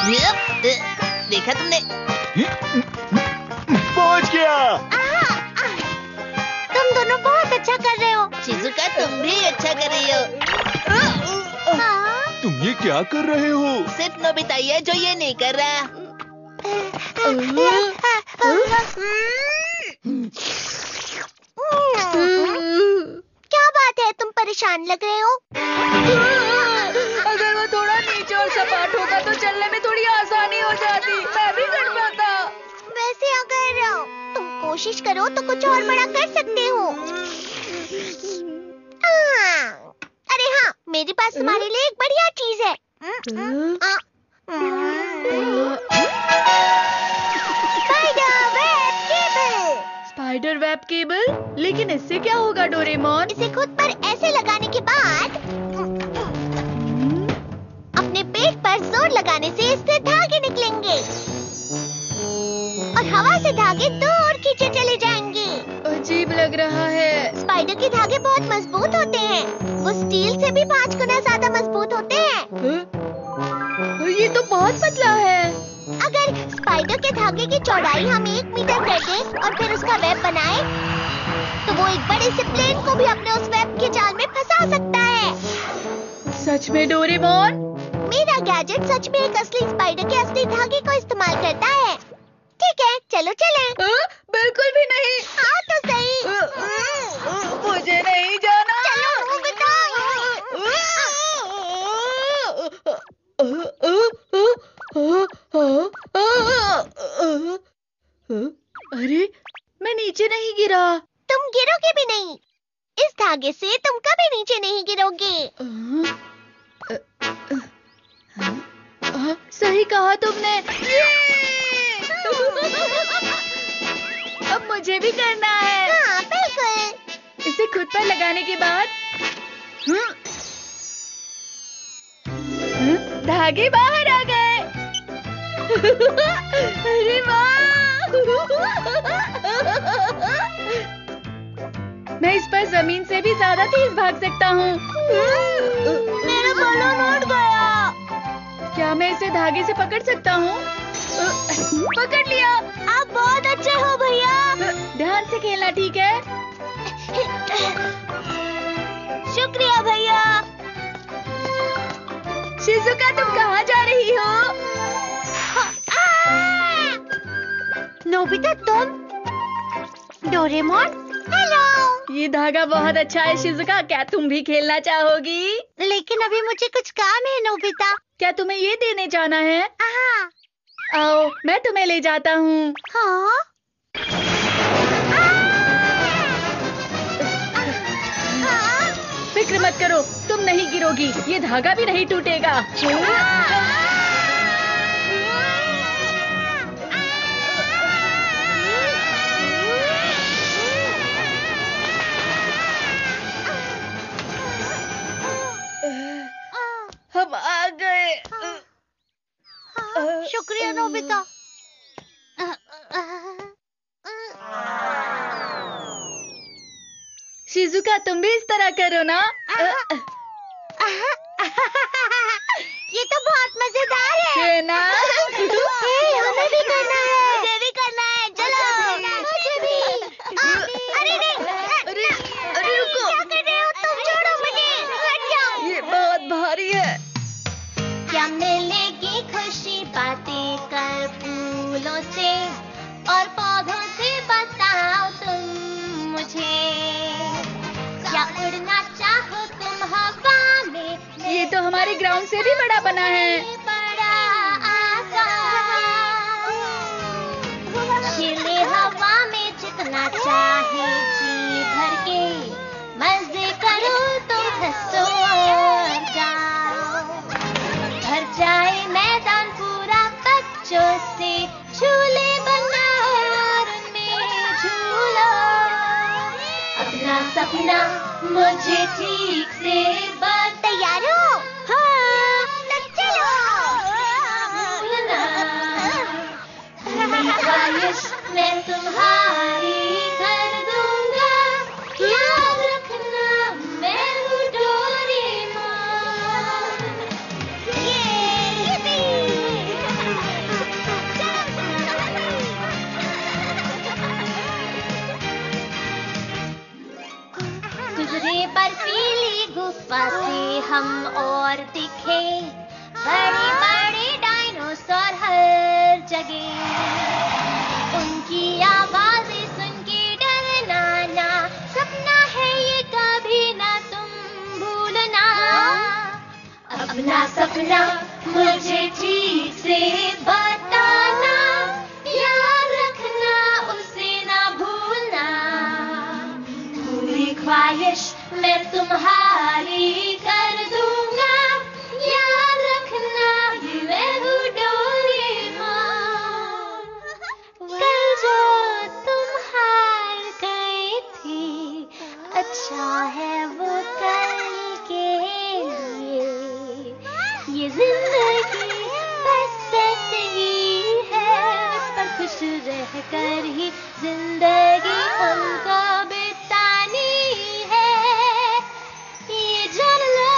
देखा तुमने? पहुंच गया। तुम दोनों बहुत अच्छा कर रहे हो। शिजुका, तुम भी अच्छा कर रही हो। तुम ये क्या कर रहे हो? सिर्फ नोबिता ही है जो ये नहीं कर रहा। क्या बात है, तुम परेशान लग रहे हो? अगर वो थोड़ा नीचे और सपाट होता तो चलने में थोड़ी आसानी हो जाती। मैं भी कर पाता। वैसे अगर तुम कोशिश करो तो कुछ और बड़ा कर सकते हो। अरे हाँ, मेरे पास तुम्हारे लिए एक बढ़िया चीज है। Spider web cable? लेकिन इससे क्या होगा डोरेमोन? इसे खुद पर ऐसे लगाने के बाद अपने पेट पर जोर लगाने से इससे धागे निकलेंगे और हवा से धागे दूर खींचे चले जाएंगे। अजीब लग रहा है। स्पाइडर के धागे बहुत मजबूत होते हैं। वो स्टील से भी 5 गुना ज्यादा मजबूत होते हैं। ये तो बहुत पतला है। अगर स्पाइडर के धागे की चौड़ाई हम 1 मीटर कर दें और फिर उसका वेब बनाए, तो वो एक बड़े से प्लेन को भी अपने उस वेब के जाल में फंसा सकता है। सच में डोरेमोन? मेरा गैजेट सच में एक असली स्पाइडर के असली धागे को इस्तेमाल करता है। ठीक है, चलो चलें। बिल्कुल भी नहीं। हाँ तो सही। मुझे नहीं जाना। चलो नोबिता। अरे, मैं नीचे नहीं गिरा। तुम गिरोगे भी नहीं। इस धागे से तुम कभी नीचे नहीं गिरोगे। सही कहा तुमने। अब मुझे भी करना है। हाँ बिल्कुल। इसे खुद पर लगाने के बाद धागे बाहर आ गए। अरे वाह! मैं इस पर जमीन से भी ज्यादा तेज भाग सकता हूँ। मेरा बलून उड़ गया। क्या मैं इसे धागे से पकड़ सकता हूँ? पकड़ लिया। आप बहुत अच्छे हो भैया। ध्यान से खेलना, ठीक है? शुक्रिया भैया। शिजुका, तुम कहाँ जा रही हो? नोबिता, तुम? Doraemon, hello. ये धागा बहुत अच्छा है शिजुका, क्या तुम भी खेलना चाहोगी? लेकिन अभी मुझे कुछ काम है नोबिता। क्या तुम्हें ये देने जाना है? हाँ। आओ, मैं तुम्हें ले जाता हूँ। हाँ? फिक्र मत करो, तुम नहीं गिरोगी, ये धागा भी नहीं टूटेगा। हम आ गए। शुक्रिया नोबिता। शिजुका, तुम भी इस तरह करो ना। ये तो बहुत मजेदार है ना? हमें भी करना है। मुझे भी करना है, चलो। मुझे भी। अरे नहीं, अरे रुको। क्या कर रहे हो तुम? छोड़ो मुझे, हट जाओ। ये बहुत भारी है। क्या मिलेगी खुशी बातें कर फूलों से और पौधों से, बताओ तुम मुझे। क्या उड़ना चाहो तुम हवा में? ये तो हमारे ग्राउंड से भी बड़ा बना है। बड़ा आसान। खिले हवा में जितना चाहे जी भर के मजे करो, तुम हंसो और जाओ। भर जाए मैदान पूरा बच्चों से, झूले बनाओ और उनमें झूलो। अपना सपना मुझे ठीक से बता। तैयार हो? हाँ, तब चलो। ख्वाहिश मैं तुम्हारी कर दूंगा, याद रखना मैं हूँ डोरेमोन। ये अपना सपना मुझे ठीक से बताना, याद रखना उसे ना भूलना, पूरी ख्वाहिश मैं तुम्हारी कर दूंगा, याद रखना ये मैं हूँ डोरेमोन। कल जो तुम हार गई थी, अच्छा है वो कल के लिए, ये जिंदगी बस ऐसे ही है, पर खुश रह कर ही जिंदगी हमको बितानी है, ये जान लो।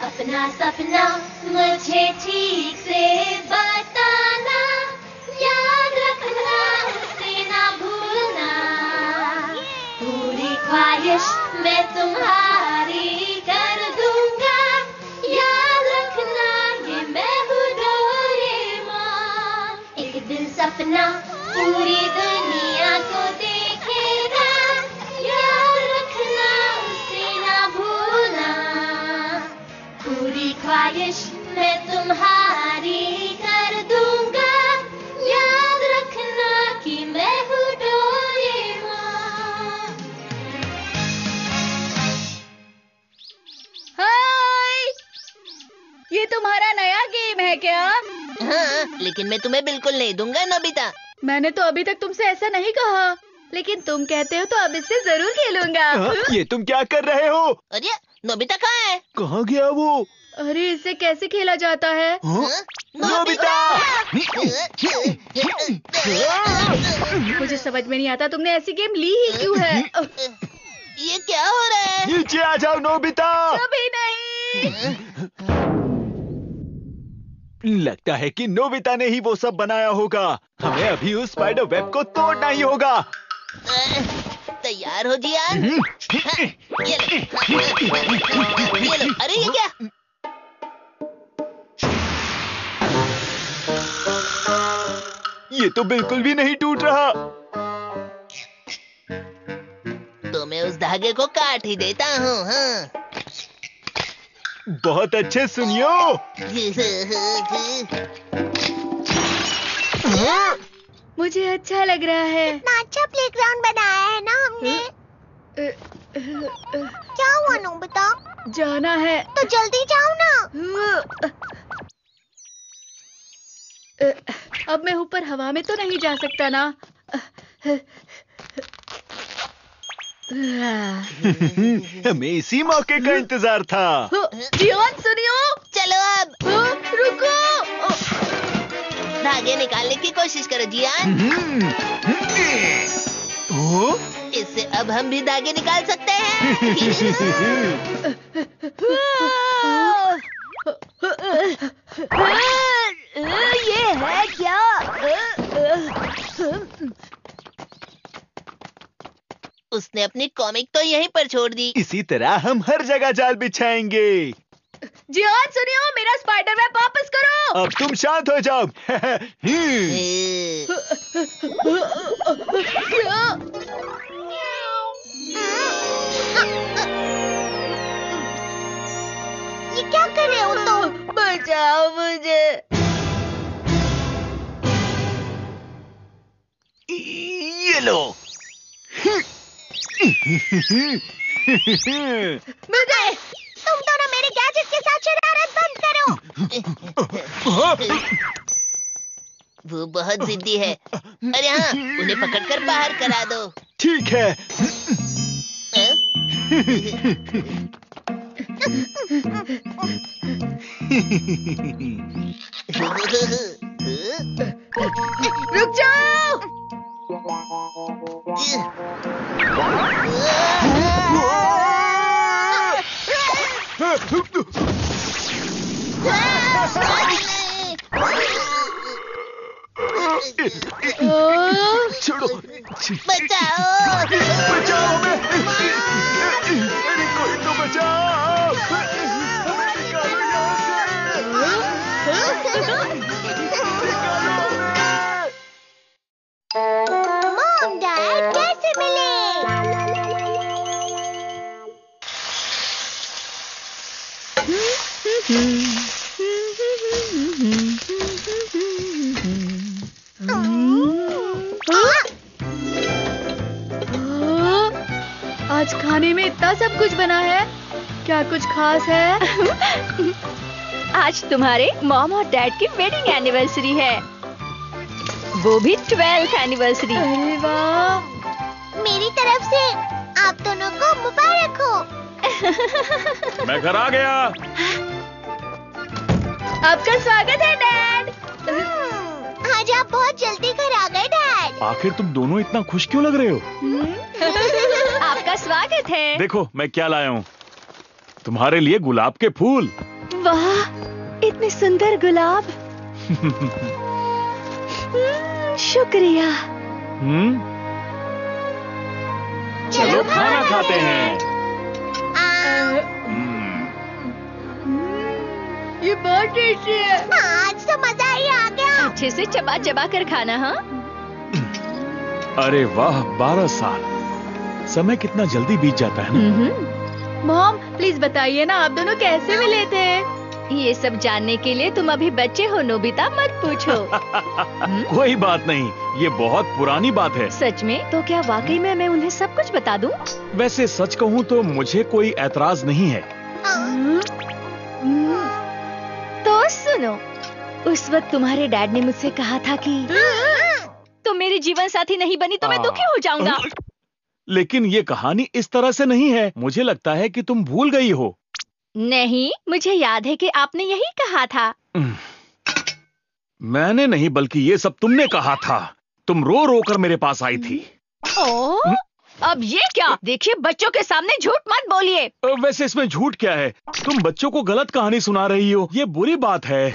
अपना सपना मुझे ठीक से बताना, याद रखना उसे ना भूलना, पूरी ख्वाहिश मैं तुम्हारी कर दूंगा, याद रखना ये मैं हूँ डोरेमोन। एक दिन सपना पूरी दुनिया को देखेगा, याद रखना उसे ना भूलना, पूरी ख्वाहिश मैं तुम्हारी कर दूंगा, याद रखना कि मैं हूँ डोरेमोन। हाय, ये तुम्हारा नया गेम है क्या? हाँ, लेकिन मैं तुम्हें बिल्कुल नहीं दूंगा नोबिता। मैंने तो अभी तक तुमसे ऐसा नहीं कहा, लेकिन तुम कहते हो तो अब इससे जरूर खेलूंगा। ये तुम क्या कर रहे हो? अरे नोबिता कहाँ है? कहाँ गया वो? अरे इससे कैसे खेला जाता है? हाँ? नोबिता! मुझे समझ में नहीं आता तुमने ऐसी गेम ली ही क्यों है? ये क्या हो रहा है? नीचे आ जाओ नोबिता! कभी नहीं। लगता है कि नोबिता ने ही वो सब बनाया होगा। हमें अभी उस स्पाइडर वेब को तोड़ना ही होगा। तैयार हो जियान? हाँ, ये लो। अरे ये क्या? ये तो बिल्कुल भी नहीं टूट रहा। तो मैं उस धागे को काट ही देता हूँ। हाँ। बहुत अच्छे, सुनियो। मुझे अच्छा लग रहा है। इतना अच्छा प्लेग्राउंड बनाया है ना हमने। क्या हुआ नोबिता? जाना है। तो जल्दी जाओ ना। अब मैं ऊपर हवा में तो नहीं जा सकता ना? हमें इसी मौके का इंतजार था। जियान सुनियो। चलो अब रुको। धागे निकालने की कोशिश करो जियान। ओ? इससे अब हम भी धागे निकाल सकते हैं। ये है क्या? उसने अपनी कॉमिक तो यहीं पर छोड़ दी। इसी तरह हम हर जगह जाल बिछाएंगे। जियान सुनियो, मेरा स्पाइडर वेब वापस करो। अब तुम शांत हो जाओ। ये क्या कर रहे हो तुम? बचाओ मुझे। ये लो। मुझे तुम दोनों मेरे गैजेट के साथ शरारत बंद करो। वो बहुत जिद्दी है। अरे हाँ, उन्हें पकड़कर बाहर करा दो। ठीक है। रुक जाओ। छोड़ो। बचाओ। बचाओ हमें। अरे कोई तो बचाओ। हमें निकालो यहाँ से। मॉम डैड कैसे मिले? क्या सब कुछ बना है? क्या कुछ खास है? आज तुम्हारे मॉम और डैड की वेडिंग एनिवर्सरी है, वो भी 12th एनिवर्सरी। अरे वाह! मेरी तरफ से आप दोनों को मुबारक हो। मैं घर आ गया। आपका स्वागत है डैड। आज आप बहुत जल्दी घर आ गए डैड। आखिर तुम दोनों इतना खुश क्यों लग रहे हो? आपका स्वागत है। देखो मैं क्या लाया हूँ, तुम्हारे लिए गुलाब के फूल। वाह, इतने सुंदर गुलाब। शुक्रिया। चलो खाना खाते हैं। ये बहुत टेस्टी है। आज तो मजा ही आ गया। अच्छे से चबा चबा कर खाना। हाँ, अरे वाह, 12 साल, समय कितना जल्दी बीत जाता है ना। मॉम प्लीज बताइए ना, आप दोनों कैसे मिले थे? ये सब जानने के लिए तुम अभी बच्चे हो नोबिता, मत पूछो। कोई बात नहीं, ये बहुत पुरानी बात है। सच में? तो क्या वाकई में मैं उन्हें सब कुछ बता दूं? वैसे सच कहूँ तो मुझे कोई ऐतराज नहीं है। तो सुनो, उस वक्त तुम्हारे डैड ने मुझसे कहा था कि तुम मेरी जीवन साथी नहीं बनी तो मैं दुखी हो जाऊंगा। लेकिन ये कहानी इस तरह से नहीं है। मुझे लगता है कि तुम भूल गई हो। नहीं, मुझे याद है कि आपने यही कहा था। मैंने नहीं, बल्कि ये सब तुमने कहा था। तुम रो रो कर मेरे पास आई थी। ओह, अब ये क्या? देखिए, बच्चों के सामने झूठ मत बोलिए। वैसे इसमें झूठ क्या है? तुम बच्चों को गलत कहानी सुना रही हो, ये बुरी बात है।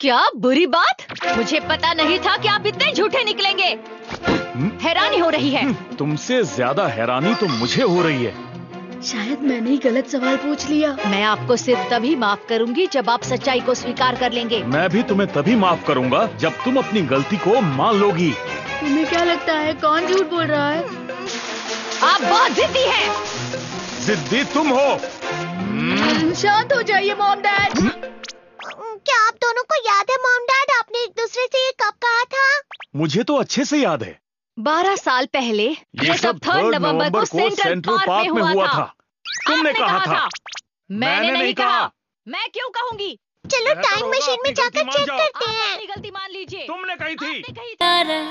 क्या बुरी बात? मुझे पता नहीं था कि आप इतने झूठे निकलेंगे। हैरानी हो रही है। तुमसे ज्यादा हैरानी तो मुझे हो रही है। शायद मैंने ही गलत सवाल पूछ लिया। मैं आपको सिर्फ तभी माफ करूंगी जब आप सच्चाई को स्वीकार कर लेंगे। मैं भी तुम्हें तभी माफ करूंगा जब तुम अपनी गलती को मान लोगी। तुम्हें क्या लगता है कौन झूठ बोल रहा है? आप बहुत जिद्दी हैं। जिद्दी तुम हो। शांत हो जाइए मॉम डैड। क्या आप दोनों को याद है मॉम डैड, आपने एक दूसरे से ये कब कहा था? मुझे तो अच्छे से याद है। 12 साल पहले ये सब 3 नवंबर को सेंट्रल पार्क में हुआ था। तुमने कहा था। मैंने नहीं कहा। मैं क्यों कहूँगी? चलो टाइम मशीन में जाकर चेक करते हैं। अपनी गलती मान लीजिए। तुमने कही थी।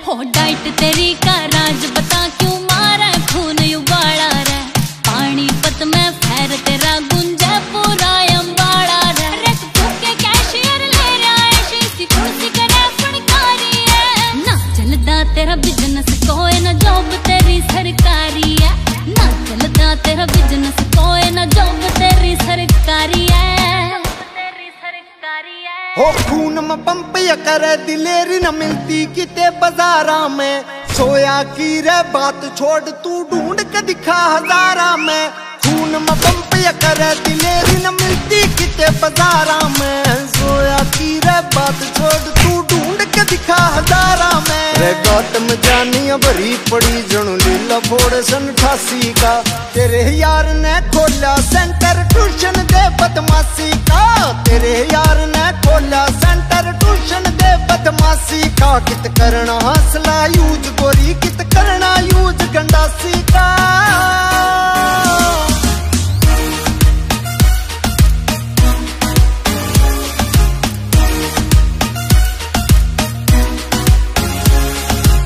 हो डाइट तेरी का राज बता क्यों मारा खून उबाला रे, पानीपत में फैर तेरा गुंजा पूरा अंबाड़ा रे, रख फूके कैशियर ले रहा है शीशी कुर्सी करे फनकारी है, ना चलदा तेरा बिजनेस कोई ना जॉब तेरी सरकारी है, ना चलदा तेरा बिजनेस कोई ना जॉब तेरी सरकारी है। हो खून में पंप या करे दिलेरी न मिलती किते बाजारा में, सोया की रे बात छोड़ तू ढूंढ के दिखा हजारा में, खून में पंप या करे दिलेरी न मिलती किते बाजारा में, सोया की रे बात छोड़ तू ढूंढ के दिखा हजारा में, रे गौतम जानिया भरी पड़ी जणु लीला फोड़ सन 88 का, तेरे यार ने खोला सेंटर ट्यूशन दे बदमाशी का, तेरे यार ने खोला सेंटर ट्यूशन दे बदमाशी का, कित करना हौसला यूज गोरी कित करना यूज गंडासी का।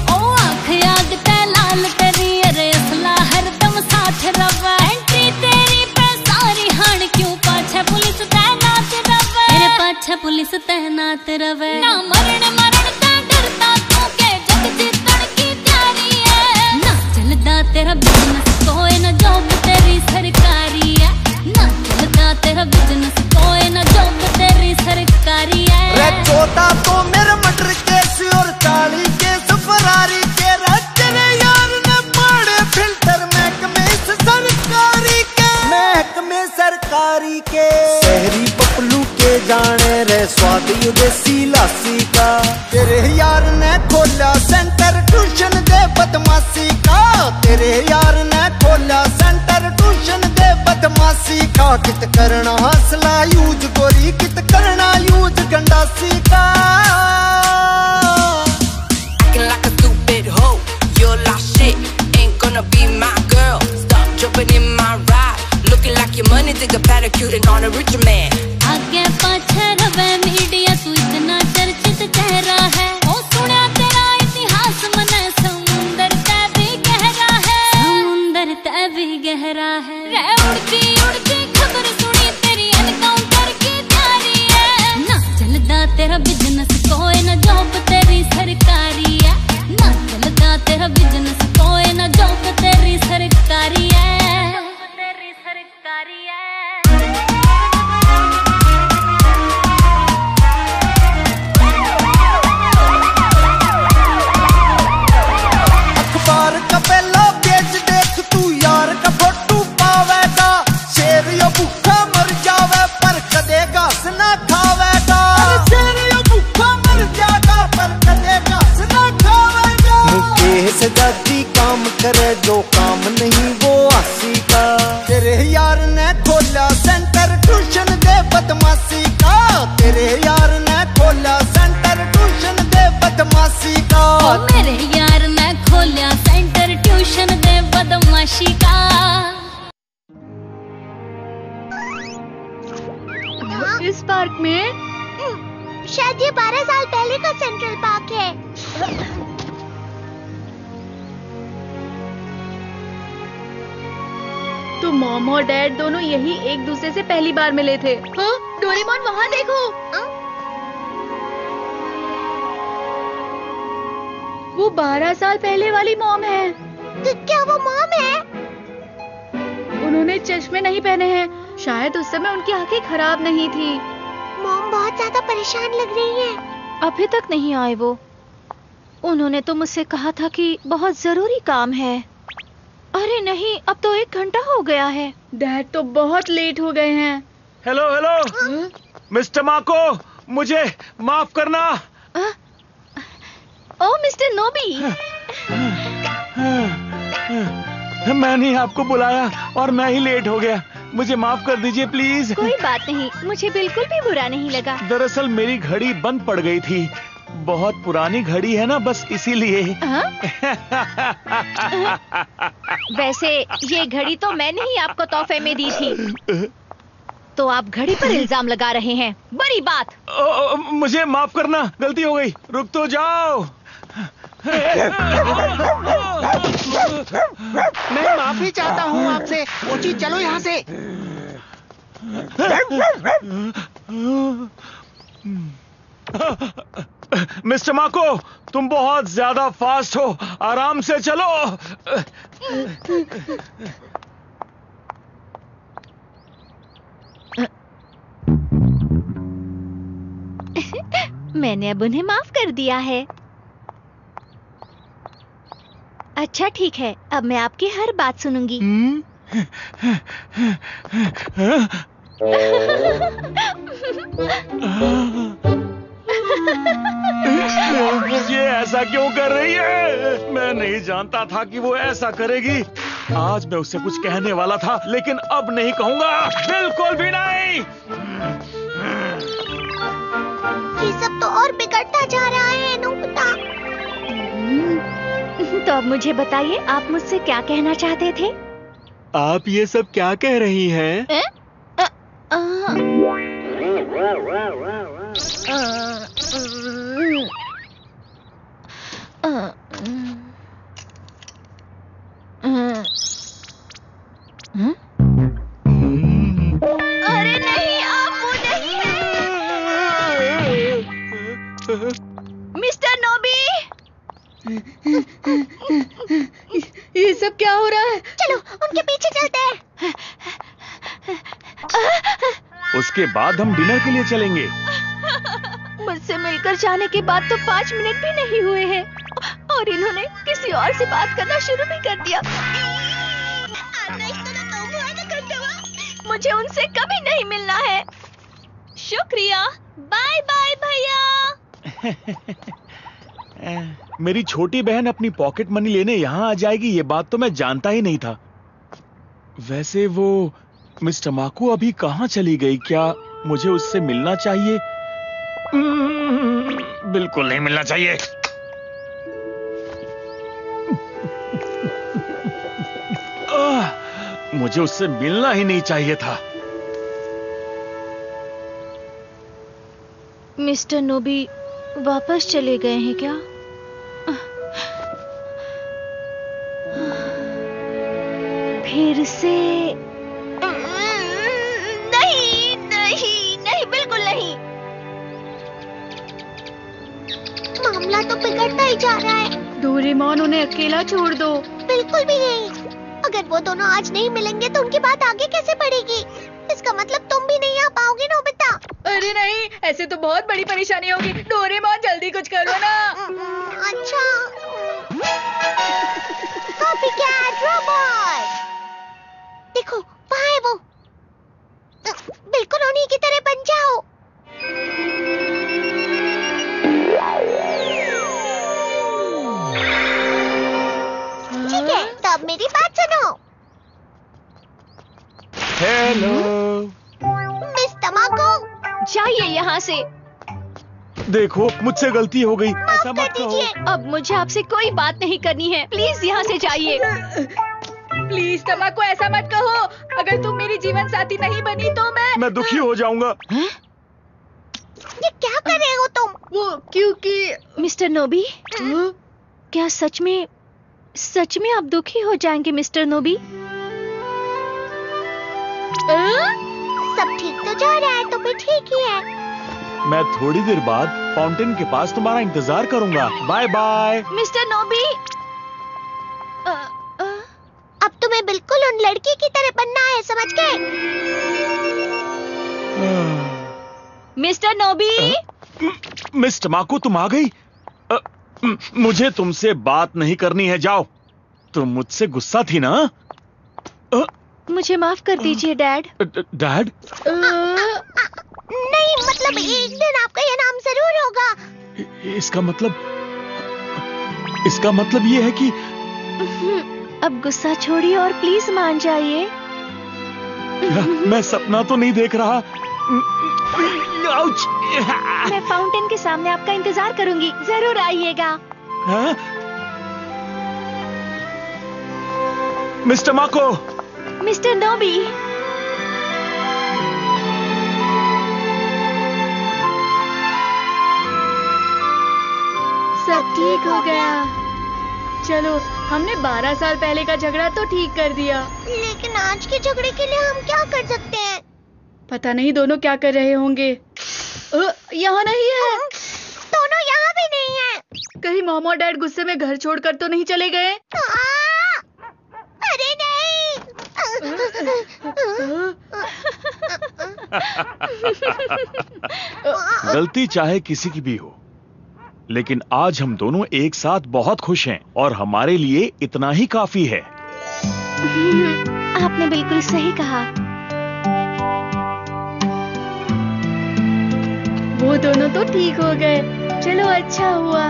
ओ आँख याद ते लाल तेरी अरे असला हरदम साथ रवा, एंट्री तेरी पे सारी हाण क्यों पाछे पुलिस तैनात रवे, मेरे पाछे पुलिस तैनात रवे, ना मरण मरण ते डरता तू के जग जीतन की तैयारी है, ना चलदा तेरा बिजनेस कोई ना जॉब तेरी सरकारी है, ना चलदा तेरा बिजनेस कोई ना जॉब तेरी सरकारी है, रे 14 तो मेरे मर्डर केस और 40 केस फरारी के, तेरे यार ने पाड़े फिल्टर महकमे सरकारी के, महकमे सरकारी के, शहरी पपलू के जाने रे स्वाद देसी लासी का, तेरे यार ने खोला सेंटर ट्यूशन दे बदमाशी का, तेरे यार ने खोला सेंटर ट्यूशन दे बदमाशी का, कित करना हौसला यूज गोरी कित करना यूज गंडासी का। Acting like a stupid hoe, you're lost shit, ain't gonna be my girl. Stop jumping in my तेरा बिजनेस कोई ना जॉब तेरी सरकारी है, ना चलता तेरा बिजनेस कोई ना जॉब तेरी सरकारी है, तेरी सरकारी है। अखबार का पहला पेज देख तू यार का फोटो पावेगा, शेर या भूखा मर जावे पर कदे घास ना खावेगा, शेर या भूखा मर जाएगा पर कदे घास ना खावेगा। मुकेश जाति काम करे जो काम नहीं वो आसी का, तेरे यार ने खोला सेंटर ट्यूशन दे बदमाशी का, तेरे यार ने खोला सेंटर ट्यूशन दे बदमाशी का, मेरे यार ने खोला सेंटर ट्यूशन दे बदमाशी का। इस पार्क में शायद ये 12 साल पहले का सेंट्रल पार्क है। तो मॉम और डैड दोनों यही एक दूसरे से पहली बार मिले थे। हाँ, डोरेमोन वहाँ देखो। वो 12 साल पहले वाली मॉम है। तो क्या वो मॉम है? उन्होंने चश्मे नहीं पहने हैं, शायद उस समय उनकी आंखें खराब नहीं थी। मॉम बहुत ज्यादा परेशान लग रही है। अभी तक नहीं आए वो। उन्होंने तो मुझसे कहा था कि बहुत जरूरी काम है। अरे नहीं, अब तो 1 घंटा हो गया है। डैड तो बहुत लेट हो गए हैं। हेलो हेलो मिस्टर माको, मुझे माफ करना। ओ मिस्टर नोबी। मैंने ही आपको बुलाया और मैं ही लेट हो गया, मुझे माफ कर दीजिए प्लीज। कोई बात नहीं, मुझे बिल्कुल भी बुरा नहीं लगा। दरअसल मेरी घड़ी बंद पड़ गई थी, बहुत पुरानी घड़ी है ना, बस इसीलिए। वैसे ये घड़ी तो मैंने ही आपको तोहफे में दी थी, तो आप घड़ी पर इल्जाम लगा रहे हैं। बड़ी बात। मुझे माफ करना, गलती हो गई। रुक तो जाओ। मैं माफी चाहता हूँ आपसे। मोची चलो यहाँ से। मिस्टर माको, तुम बहुत ज्यादा फास्ट हो, आराम से चलो। मैंने अब उन्हें माफ कर दिया है। अच्छा ठीक है, अब मैं आपकी हर बात सुनूंगी। ये ऐसा क्यों कर रही है? मैं नहीं जानता था कि वो ऐसा करेगी। आज मैं उससे कुछ कहने वाला था, लेकिन अब नहीं कहूंगा, बिल्कुल भी नहीं। ये सब तो और बिगड़ता जा रहा है नोबिता। तो अब मुझे बताइए, आप मुझसे क्या कहना चाहते थे? आप ये सब क्या कह रही हैं? अरे नहीं, आप वो नहीं हैं। मिस्टर नोबी। ये सब क्या हो रहा है? चलो उनके पीछे चलते हैं। उसके बाद हम डिनर के लिए चलेंगे। मुझसे मिलकर जाने के बाद तो 5 मिनट भी नहीं हुए हैं और इन्होंने किसी और से बात करना शुरू भी कर दिया। मुझे उनसे कभी नहीं मिलना है। शुक्रिया, बाय बाय भैया। मेरी छोटी बहन अपनी पॉकेट मनी लेने यहाँ आ जाएगी, ये बात तो मैं जानता ही नहीं था। वैसे वो मिस्टर माकू अभी कहाँ चली गई? क्या मुझे उससे मिलना चाहिए? बिल्कुल नहीं मिलना चाहिए। मुझे उससे मिलना ही नहीं चाहिए था। मिस्टर नोबी वापस चले गए हैं क्या? फिर से? नहीं नहीं नहीं, बिल्कुल नहीं। ही जा रहा है। डोरेमोन उन्हें अकेला छोड़ दो। बिल्कुल भी नहीं। अगर वो दोनों आज नहीं मिलेंगे तो उनकी बात आगे कैसे बढ़ेगी? इसका मतलब तुम भी नहीं आ पाओगे नोबिता। अरे नहीं, ऐसे तो बहुत बड़ी परेशानी होगी। डोरेमोन जल्दी कुछ करो ना। अच्छा। Copycat robot. देखो वहाँ है वो। बिल्कुल उन्हीं की तरह बन जाओ। ठीक है, तो अब मेरी बात सुनो। हेलो मिस तमाको, जाइए यहाँ से। देखो मुझसे गलती हो गई, ऐसा माफ कर मत कहो। दीजिए। अब मुझे आपसे कोई बात नहीं करनी है। प्लीज यहाँ से जाइए। प्लीज तमाको, ऐसा मत कहो। अगर तुम मेरी जीवन साथी नहीं बनी तो मैं दुखी हो जाऊंगा। ये क्या कर रहे हो तुम? वो क्योंकि मिस्टर नोबी, क्या सच में आप दुखी हो जाएंगे मिस्टर नोबी? सब ठीक तो जा रहा है, तो फिर ठीक ही है। मैं थोड़ी देर बाद फाउंटेन के पास तुम्हारा इंतजार करूंगा। Bye bye. मिस्टर नोबी, अब तुम्हें बिल्कुल उन लड़की की तरह बनना है, समझ गए? मिस्टर नोबी। मिस तमाको, तुम आ गई? मुझे तुमसे बात नहीं करनी है, जाओ। तुम मुझसे गुस्सा थी ना? मुझे माफ कर दीजिए डैड। डैड? नहीं, मतलब एक दिन आपका ये नाम जरूर होगा। इसका मतलब ये है कि अब गुस्सा छोड़िए और प्लीज मान जाइए। मैं सपना तो नहीं देख रहा। आउच! मैं फाउंटेन के सामने आपका इंतजार करूंगी, जरूर आइएगा। हाँ? मिस्टर माको। मिस्टर नोबी। सब ठीक हो गया। चलो, हमने 12 साल पहले का झगड़ा तो ठीक कर दिया। लेकिन आज के झगड़े के लिए हम क्या कर सकते हैं? पता नहीं दोनों क्या कर रहे होंगे। यहाँ नहीं है। दोनों यहाँ भी नहीं है। कहीं मॉम और डैड गुस्से में घर छोड़कर तो नहीं चले गए? अरे नहीं। गलती चाहे किसी की भी हो, लेकिन आज हम दोनों एक साथ बहुत खुश हैं और हमारे लिए इतना ही काफी है। आपने बिल्कुल सही कहा। वो दोनों तो ठीक हो गए। चलो, अच्छा हुआ।